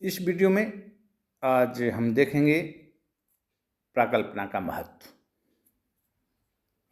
इस वीडियो में आज हम देखेंगे प्राकल्पना का महत्व।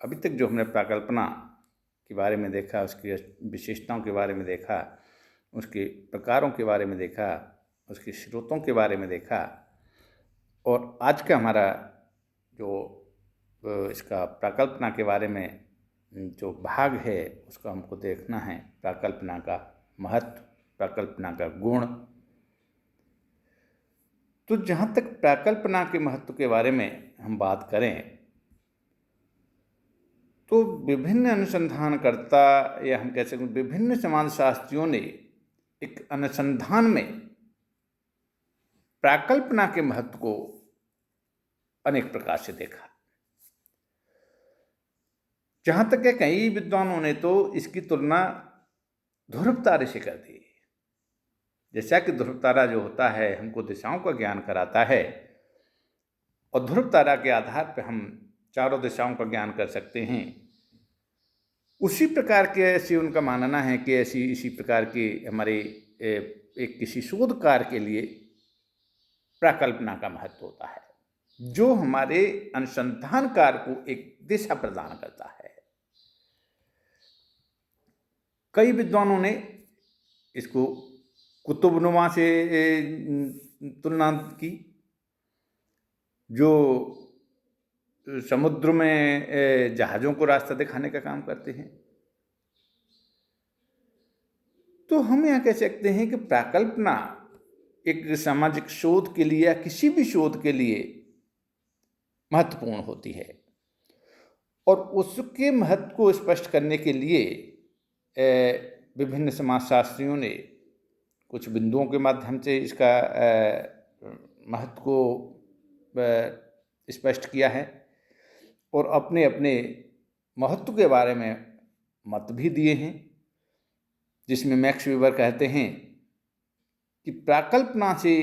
अभी तक जो हमने प्राकल्पना के बारे में देखा, उसकी विशेषताओं के बारे में देखा, उसके प्रकारों के बारे में देखा, उसके स्रोतों के बारे में देखा, और आज का हमारा जो इसका प्राकल्पना के बारे में जो भाग है उसको हमको देखना है। प्राकल्पना का महत्व, प्राकल्पना का गुण। तो जहाँ तक प्राकल्पना के महत्व के बारे में हम बात करें तो विभिन्न अनुसंधानकर्ता या हम कह सकते हैं विभिन्न समाजशास्त्रियों ने एक अनुसंधान में प्राकल्पना के महत्व को अनेक प्रकार से देखा। जहाँ तक है कई विद्वानों ने तो इसकी तुलना ध्रुव तारे से कर दी। जैसा कि ध्रुव तारा जो होता है हमको दिशाओं का ज्ञान कराता है, और ध्रुव तारा के आधार पर हम चारों दिशाओं का ज्ञान कर सकते हैं। उसी प्रकार के ऐसे उनका मानना है कि इसी प्रकार की हमारे एक किसी शोध कार्य के लिए प्राकल्पना का महत्व होता है, जो हमारे अनुसंधान कार्य को एक दिशा प्रदान करता है। कई विद्वानों ने इसको कुतुबनुमा से तुलना की, जो समुद्र में जहाज़ों को रास्ता दिखाने का काम करते हैं। तो हम यहाँ कह सकते हैं कि प्राकल्पना एक सामाजिक शोध के लिए या किसी भी शोध के लिए महत्वपूर्ण होती है, और उसके महत्व को स्पष्ट करने के लिए विभिन्न समाजशास्त्रियों ने कुछ बिंदुओं के माध्यम से इसका महत्व को स्पष्ट किया है, और अपने अपने महत्व के बारे में मत भी दिए हैं। जिसमें मैक्स वेबर कहते हैं कि प्राकल्पना से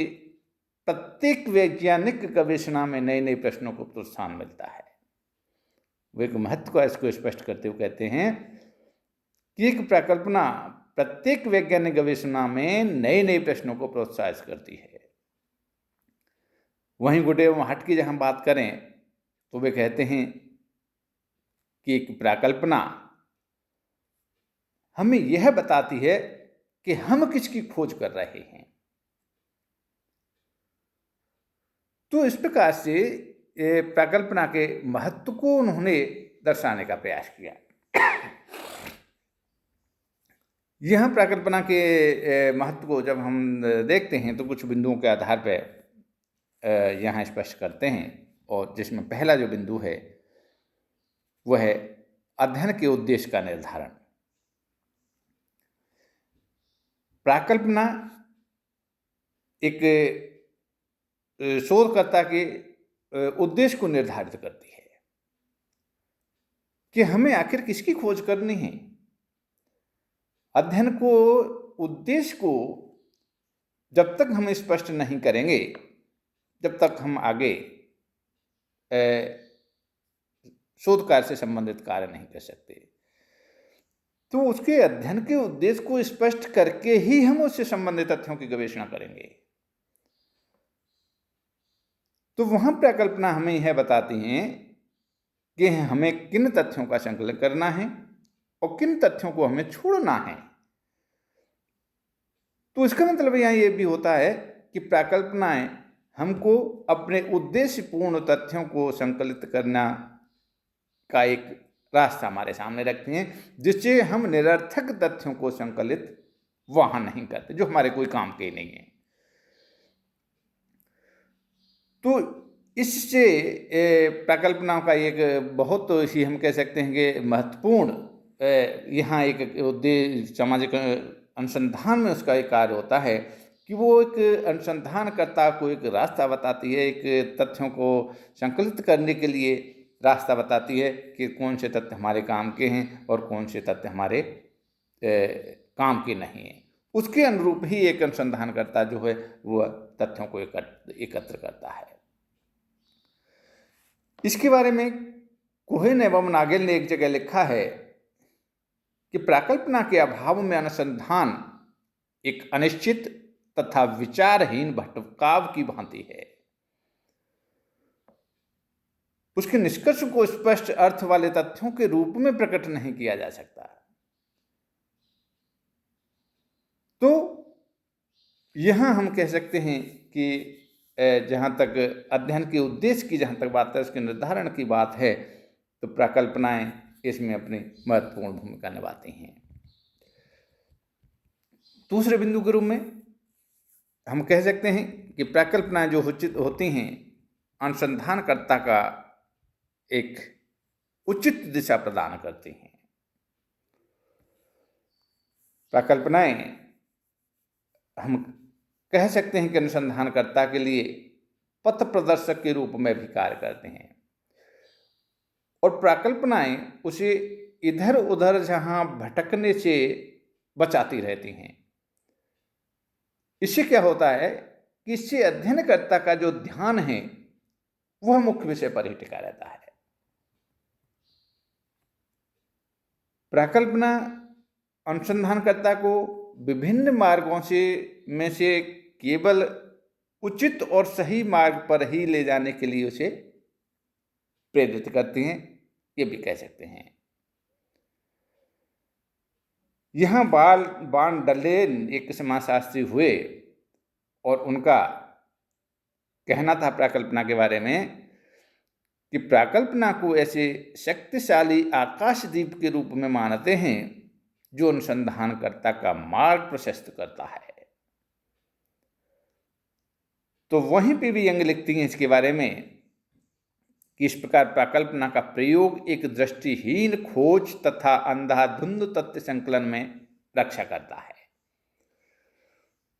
प्रत्येक वैज्ञानिक गवेषणा में नए नए प्रश्नों को प्रोत्साहन मिलता है। वे एक महत्व को इसको स्पष्ट करते हुए कहते हैं कि एक प्राकल्पना प्रत्येक वैज्ञानिक गवेषणा में नए नए प्रश्नों को प्रोत्साहित करती है। वहीं गुडेव हट की जहाँ बात करें तो वे कहते हैं कि एक प्राकल्पना हमें यह बताती है कि हम किसकी खोज कर रहे हैं। तो इस प्रकार से प्राकल्पना के महत्व को उन्होंने दर्शाने का प्रयास किया। यह प्राकल्पना के महत्व को जब हम देखते हैं तो कुछ बिंदुओं के आधार पर यहाँ स्पष्ट करते हैं, और जिसमें पहला जो बिंदु है वह है अध्ययन के उद्देश्य का निर्धारण। प्राकल्पना एक शोधकर्ता के उद्देश्य को निर्धारित करती है कि हमें आखिर किसकी खोज करनी है। अध्ययन को, उद्देश्य को जब तक हम स्पष्ट नहीं करेंगे, जब तक हम आगे शोध कार्य से संबंधित कार्य नहीं कर सकते। तो उसके अध्ययन के उद्देश्य को स्पष्ट करके ही हम उससे संबंधित तथ्यों की गवेषणा करेंगे। तो वहां प्राकल्पना हमें यह बताती हैं कि हमें किन तथ्यों का संकलन करना है और किन तथ्यों को हमें छोड़ना है। तो इसका मतलब यहाँ ये भी होता है कि प्राकल्पनाएं हमको अपने उद्देश्यपूर्ण तथ्यों को संकलित करना का एक रास्ता हमारे सामने रखती हैं, जिससे हम निरर्थक तथ्यों को संकलित वहां नहीं करते जो हमारे कोई काम के नहीं है। तो इससे प्राकल्पना का एक बहुत ही हम कह सकते हैं कि महत्वपूर्ण यहाँ एक उद्देश्य सामाजिक अनुसंधान में उसका एक कार्य होता है कि वो एक अनुसंधानकर्ता को एक रास्ता बताती है, एक तथ्यों को संकलित करने के लिए रास्ता बताती है कि कौन से तथ्य हमारे काम के हैं और कौन से तथ्य हमारे काम के नहीं हैं। उसके अनुरूप ही एक अनुसंधानकर्ता जो है वह तथ्यों को एकत्र करता है। इसके बारे में कोहेन एवं नागेल ने एक जगह लिखा है कि प्राकल्पना के अभाव में अनुसंधान एक अनिश्चित तथा विचारहीन भटकाव की भांति है। उसके निष्कर्ष को स्पष्ट अर्थ वाले तथ्यों के रूप में प्रकट नहीं किया जा सकता। तो यहां हम कह सकते हैं कि जहां तक अध्ययन के उद्देश्य की जहां तक बात है, उसके निर्धारण की बात है, तो प्रकल्पनाएं इसमें अपनी महत्वपूर्ण भूमिका निभाती हैं। दूसरे बिंदु के रूप में हम कह सकते हैं कि प्रकल्पनाएं जो होती हैं, अनुसंधानकर्ता का एक उचित दिशा प्रदान करती हैं। प्रकल्पनाएं हम कह सकते हैं कि अनुसंधानकर्ता के लिए पथ प्रदर्शक के रूप में भी कार्य करते हैं, और प्रकल्पनाएं उसे इधर उधर जहां भटकने से बचाती रहती हैं। इससे क्या होता है कि इससे अध्ययनकर्ता का जो ध्यान है वह मुख्य विषय पर ही टिका रहता है। प्रकल्पना अनुसंधानकर्ता को विभिन्न मार्गों में से केवल उचित और सही मार्ग पर ही ले जाने के लिए उसे प्रेरित करती हैं, ये भी कह सकते हैं। यहाँ बान डलेन एक समाजशास्त्री हुए और उनका कहना था प्रकल्पना के बारे में कि प्रकल्पना को ऐसे शक्तिशाली आकाशदीप के रूप में मानते हैं जो अनुसंधानकर्ता का मार्ग प्रशस्त करता है। तो वहीं पे भी यंग लिखती हैं इसके बारे में कि इस प्रकार प्रकल्पना का प्रयोग एक दृष्टिहीन खोज तथा अंधाधुंध तथ्य संकलन में रक्षा करता है,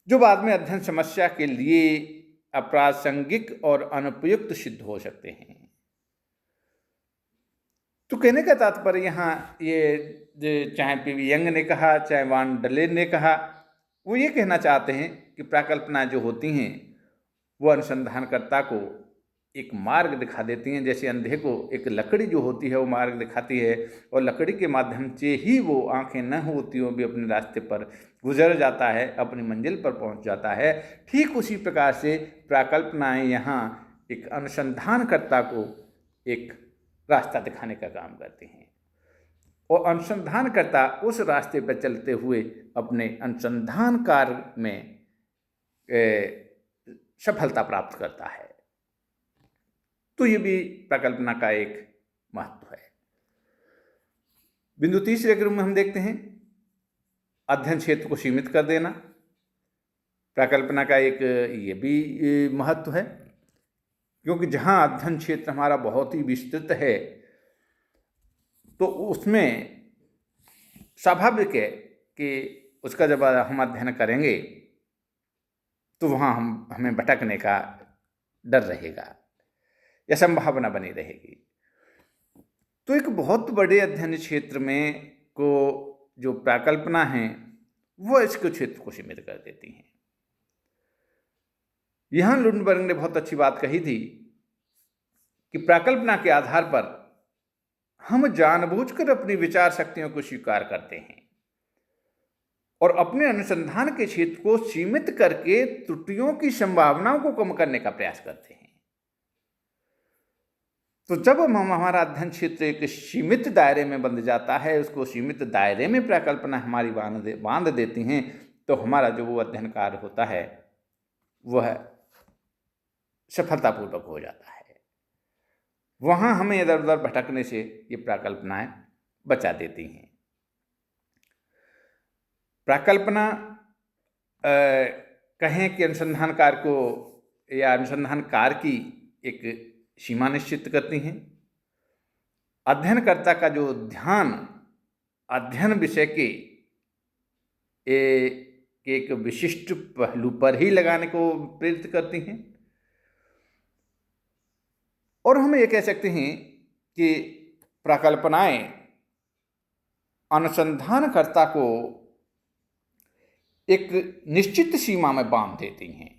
जो बाद में अध्ययन समस्या के लिए अप्रासंगिक और अनुपयुक्त सिद्ध हो सकते हैं। तो कहने का तात्पर्य यहाँ ये चाहे पीवी यंग ने कहा चाहे वान डलेन ने कहा, वो ये कहना चाहते हैं कि प्रकल्पना जो होती हैं वो अनुसंधानकर्ता को एक मार्ग दिखा देती हैं। जैसे अंधे को एक लकड़ी जो होती है वो मार्ग दिखाती है, और लकड़ी के माध्यम से ही वो आंखें न होती हो भी अपने रास्ते पर गुजर जाता है, अपनी मंजिल पर पहुंच जाता है। ठीक उसी प्रकार से प्रकल्पनाएं यहाँ एक अनुसंधानकर्ता को एक रास्ता दिखाने का काम करती हैं, और अनुसंधानकर्ता उस रास्ते पर चलते हुए अपने अनुसंधान कार्य में सफलता प्राप्त करता है। तो ये भी प्रकल्पना का एक महत्व है। बिंदु तीसरे क्रम में हम देखते हैं अध्ययन क्षेत्र को सीमित कर देना। प्रकल्पना का एक ये भी महत्व है, क्योंकि जहाँ अध्ययन क्षेत्र हमारा बहुत ही विस्तृत है तो उसमें स्वाभाविक है कि उसका जब हम अध्ययन करेंगे तो वहाँ हमें भटकने का डर रहेगा या संभावना बनी रहेगी। तो एक बहुत बड़े अध्ययन क्षेत्र में को जो प्रकल्पना है वो इसके क्षेत्र को सीमित कर देती हैं। यहाँ लुंडबर्ग ने बहुत अच्छी बात कही थी कि प्रकल्पना के आधार पर हम जानबूझकर अपनी विचार शक्तियों को स्वीकार करते हैं और अपने अनुसंधान के क्षेत्र को सीमित करके त्रुटियों की संभावनाओं को कम करने का प्रयास करते हैं। तो जब हम हमारा अध्ययन क्षेत्र एक सीमित दायरे में बंध जाता है, उसको सीमित दायरे में प्रकल्पना हमारी बांध देती हैं, तो हमारा जो वो अध्ययन कार्य होता है वह सफलतापूर्वक हो जाता है। वहाँ हमें इधर उधर भटकने से ये प्रकल्पनाएं बचा देती हैं। प्रकल्पना कहें कि अनुसंधान कार्य को या अनुसंधान कार्य की एक सीमा निश्चित करती हैं। अध्ययनकर्ता का जो ध्यान अध्ययन विषय के एक विशिष्ट पहलू पर ही लगाने को प्रेरित करती हैं, और हम ये कह सकते हैं कि प्रकल्पनाएं अनुसंधानकर्ता को एक निश्चित सीमा में बांध देती हैं।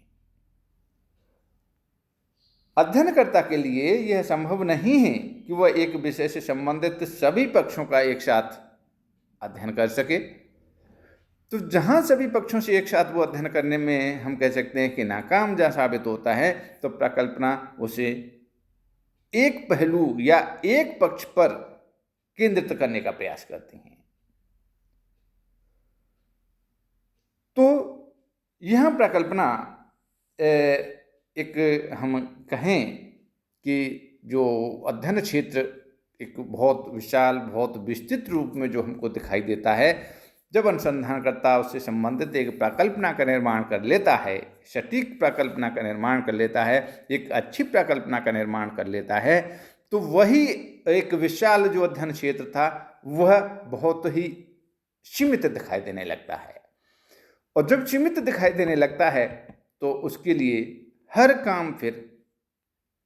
अध्ययनकर्ता के लिए यह संभव नहीं है कि वह एक विषय से संबंधित सभी पक्षों का एक साथ अध्ययन कर सके। तो जहाँ सभी पक्षों से एक साथ वो अध्ययन करने में हम कह सकते हैं कि नाकाम जहाँ साबित होता है, तो प्रकल्पना उसे एक पहलू या एक पक्ष पर केंद्रित करने का प्रयास करती हैं। तो यह प्रकल्पना एक हम कहें कि जो अध्ययन क्षेत्र एक बहुत विशाल, बहुत विस्तृत रूप में जो हमको दिखाई देता है, जब अनुसंधानकर्ता उससे संबंधित एक प्रकल्पना का निर्माण कर लेता है, सटीक प्रकल्पना का निर्माण कर लेता है, एक अच्छी प्रकल्पना का निर्माण कर लेता है, तो वही एक विशाल जो अध्ययन क्षेत्र था वह बहुत ही सीमित दिखाई देने लगता है। और जब सीमित दिखाई देने लगता है तो उसके लिए हर काम फिर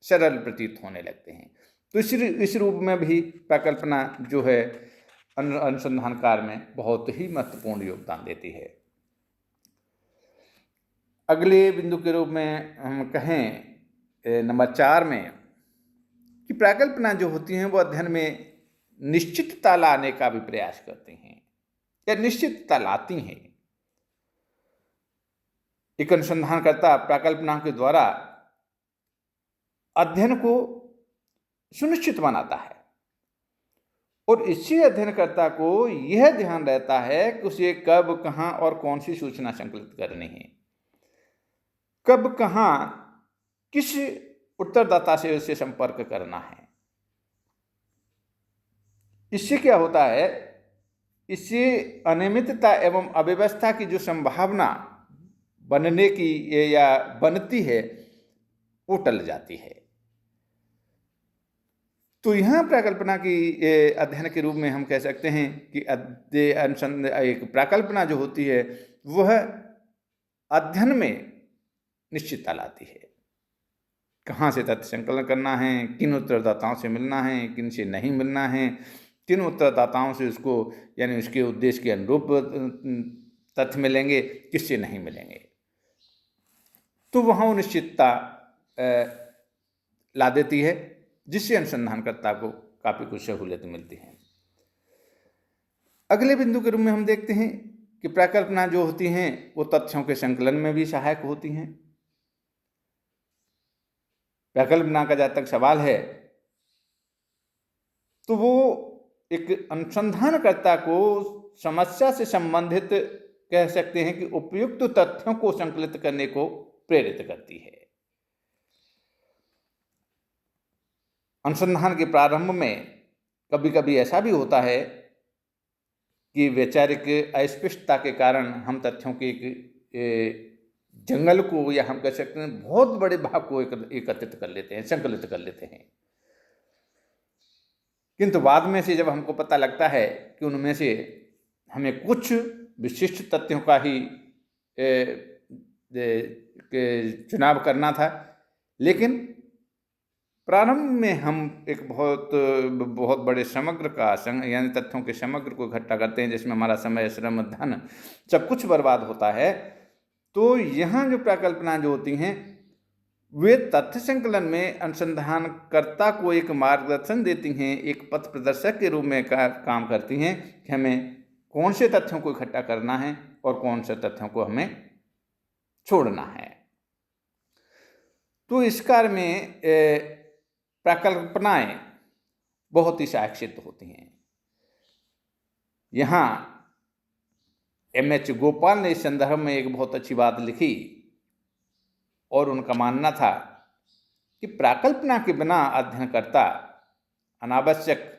सरल प्रतीत होने लगते हैं। तो इस रूप में भी प्रकल्पना जो है अनुसंधान कार्य में बहुत ही महत्वपूर्ण योगदान देती है। अगले बिंदु के रूप में हम कहें नंबर 4 में कि प्रकल्पना जो होती हैं वो अध्ययन में निश्चितता लाने का भी प्रयास करती हैं या निश्चितता लाती हैं। एक अनुसंधानकर्ता प्रकल्पना के द्वारा अध्ययन को सुनिश्चित बनाता है और इसी अध्ययनकर्ता को यह ध्यान रहता है कि उसे कब, कहाँ और कौन सी सूचना संकलित करनी है, कब, कहाँ, किस उत्तरदाता से उसे संपर्क करना है। इससे क्या होता है, इससे अनियमितता एवं अव्यवस्था की जो संभावना बनने की या बनती है वो टल जाती है। तो यहाँ प्रकल्पना की अध्ययन के रूप में हम कह सकते हैं कि एक प्रकल्पना जो होती है वह अध्ययन में निश्चितता लाती है। कहाँ से तथ्य संकलन करना है, किन उत्तरदाताओं से मिलना है, किन से नहीं मिलना है, किन उत्तरदाताओं से उसको यानी उसके उद्देश्य के अनुरूप तथ्य मिलेंगे, किससे नहीं मिलेंगे। तो वहाँ वो निश्चितता ला देती है जिससे अनुसंधानकर्ता को काफ़ी कुछ सहूलियत मिलती है। अगले बिंदु के रूप में हम देखते हैं कि प्रकल्पना जो होती हैं वो तथ्यों के संकलन में भी सहायक होती हैं। प्रकल्पना का जहाँ तक सवाल है तो वो एक अनुसंधानकर्ता को समस्या से संबंधित कह सकते हैं कि उपयुक्त तथ्यों को संकलित करने को प्रेरित करती है। अनुसंधान के प्रारंभ में कभी कभी ऐसा भी होता है कि वैचारिक अस्पष्टता के कारण हम तथ्यों के एक जंगल को या हम कह सकते हैं बहुत बड़े भाग को एकत्रित कर लेते हैं, संकलित कर लेते हैं। किंतु बाद में से जब हमको पता लगता है कि उनमें से हमें कुछ विशिष्ट तथ्यों का ही चुनाव करना था, लेकिन प्रारंभ में हम एक बहुत बड़े समग्र का यानी तथ्यों के समग्र को इकट्ठा करते हैं जिसमें हमारा समय, श्रम, धन सब कुछ बर्बाद होता है। तो यहाँ जो प्रकल्पना जो होती हैं वे तथ्य संकलन में अनुसंधानकर्ता को एक मार्गदर्शन देती हैं, एक पथ प्रदर्शक के रूप में काम करती हैं कि हमें कौन से तथ्यों को इकट्ठा करना है और कौन से तथ्यों को हमें छोड़ना है। तो इस कार्य में प्रकल्पनाएं बहुत ही सहायक सिद्ध होती हैं। यहाँ M.H. गोपाल ने इस संदर्भ में एक बहुत अच्छी बात लिखी और उनका मानना था कि प्रकल्पना के बिना अध्ययनकर्ता अनावश्यक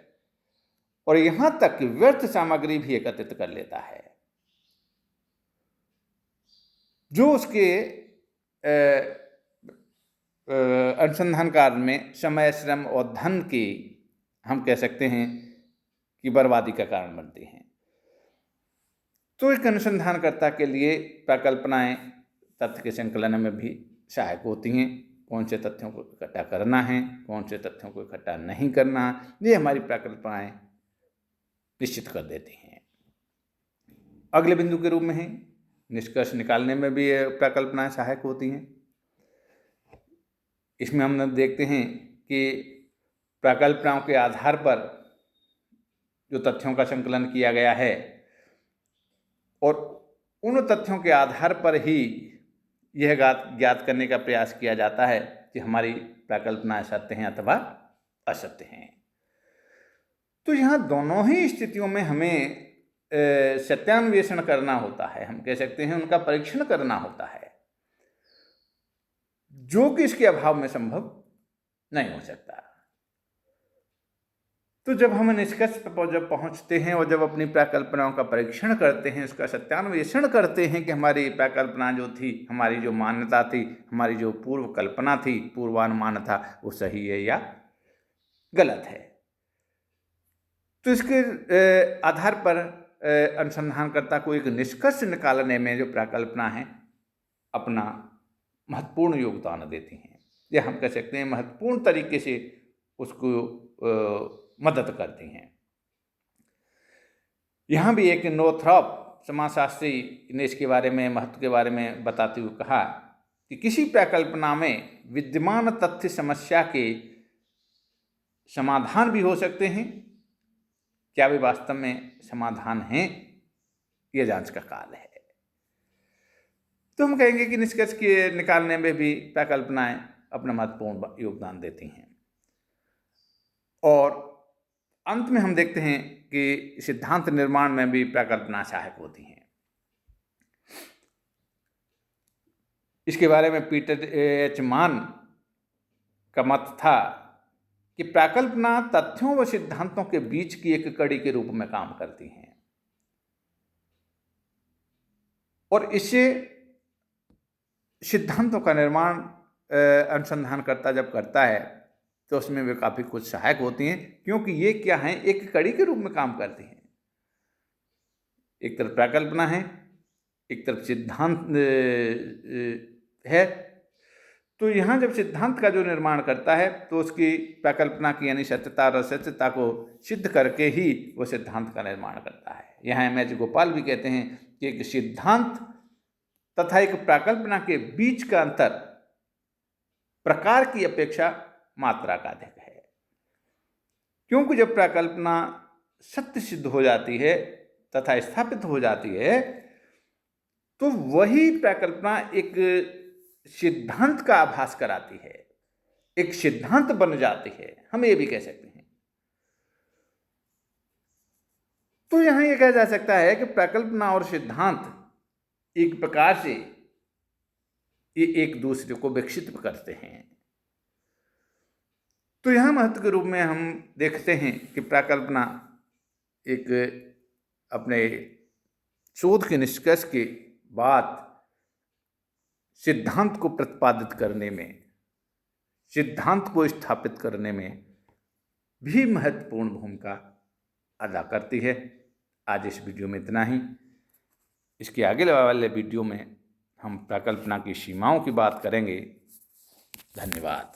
और यहाँ तक कि व्यर्थ सामग्री भी एकत्रित कर लेता है जो उसके अनुसंधान कार्य में समय, श्रम और धन की हम कह सकते हैं कि बर्बादी का कारण बनती हैं। तो एक अनुसंधानकर्ता के लिए प्रकल्पनाएं तथ्य के संकलन में भी सहायक होती हैं। कौन से तथ्यों को इकट्ठा करना है, कौन से तथ्यों को इकट्ठा नहीं करना, ये हमारी प्रकल्पनाएं निश्चित कर देती हैं। अगले बिंदु के रूप में है निष्कर्ष निकालने में भी प्रकल्पनाएं सहायक होती हैं। इसमें हम देखते हैं कि प्रकल्पनाओं के आधार पर जो तथ्यों का संकलन किया गया है और उन तथ्यों के आधार पर ही यह ज्ञात करने का प्रयास किया जाता है कि हमारी प्रकल्पनाएं सत्य हैं अथवा असत्य हैं। तो यहाँ दोनों ही स्थितियों में हमें सत्यान्वेषण करना होता है, हम कह सकते हैं उनका परीक्षण करना होता है, जो कि इसके अभाव में संभव नहीं हो सकता। तो जब हम निष्कर्ष पर जब पहुंचते हैं और जब अपनी प्रकल्पनाओं का परीक्षण करते हैं, उसका सत्यान्वेषण करते हैं कि हमारी प्रकल्पना जो थी, हमारी जो मान्यता थी, हमारी जो पूर्व कल्पना थी, पूर्वानुमान था, वो सही है या गलत है, तो इसके आधार पर अनुसंधानकर्ता को एक निष्कर्ष निकालने में जो प्रकल्पना है अपना महत्वपूर्ण योगदान देती हैं, या हम कह सकते हैं महत्वपूर्ण तरीके से उसको मदद करती हैं। यहाँ भी एक नोथ्रॉप समाजशास्त्री ने इसके बारे में, महत्व के बारे में बताते हुए कहा कि किसी प्रकल्पना में विद्यमान तथ्य समस्या के समाधान भी हो सकते हैं, क्या वे वास्तव में समाधान हैं, यह जांच का काल है। तो हम कहेंगे कि निष्कर्ष के निकालने में भी प्रकल्पनाएं अपना महत्वपूर्ण योगदान देती हैं। और अंत में हम देखते हैं कि सिद्धांत निर्माण में भी प्रकल्पना सहायक होती हैं। इसके बारे में पीटर एच मान का मत था कि प्रकल्पना तथ्यों व सिद्धांतों के बीच की एक कड़ी के रूप में काम करती हैं, और इससे सिद्धांतों का निर्माण अनुसंधानकर्ता जब करता है तो उसमें वे काफ़ी कुछ सहायक होती हैं, क्योंकि ये क्या हैं, एक कड़ी के रूप में काम करती हैं। एक तरफ प्रकल्पना है, एक तरफ सिद्धांत है। तो यहाँ जब सिद्धांत का जो निर्माण करता है तो उसकी प्रकल्पना की यानी सत्यता और असत्यता को सिद्ध करके ही वो सिद्धांत का निर्माण करता है। यहाँ एम एच गोपाल भी कहते हैं कि एक सिद्धांत तथा एक प्रकल्पना के बीच का अंतर प्रकार की अपेक्षा मात्रा का अधिक है, क्योंकि जब प्रकल्पना सत्य सिद्ध हो जाती है तथा स्थापित हो जाती है तो वही प्रकल्पना एक सिद्धांत का आभास कराती है, एक सिद्धांत बन जाती है, हम ये भी कह सकते हैं। तो यहां यह कहा जा सकता है कि प्रकल्पना और सिद्धांत एक प्रकार से ये एक दूसरे को विकसित करते हैं। तो यहां महत्व के रूप में हम देखते हैं कि प्रकल्पना एक अपने शोध के निष्कर्ष के बाद सिद्धांत को प्रतिपादित करने में, सिद्धांत को स्थापित करने में भी महत्वपूर्ण भूमिका अदा करती है। आज इस वीडियो में इतना ही। इसके आगे वाले वीडियो में हम प्रकल्पना की सीमाओं की बात करेंगे। धन्यवाद।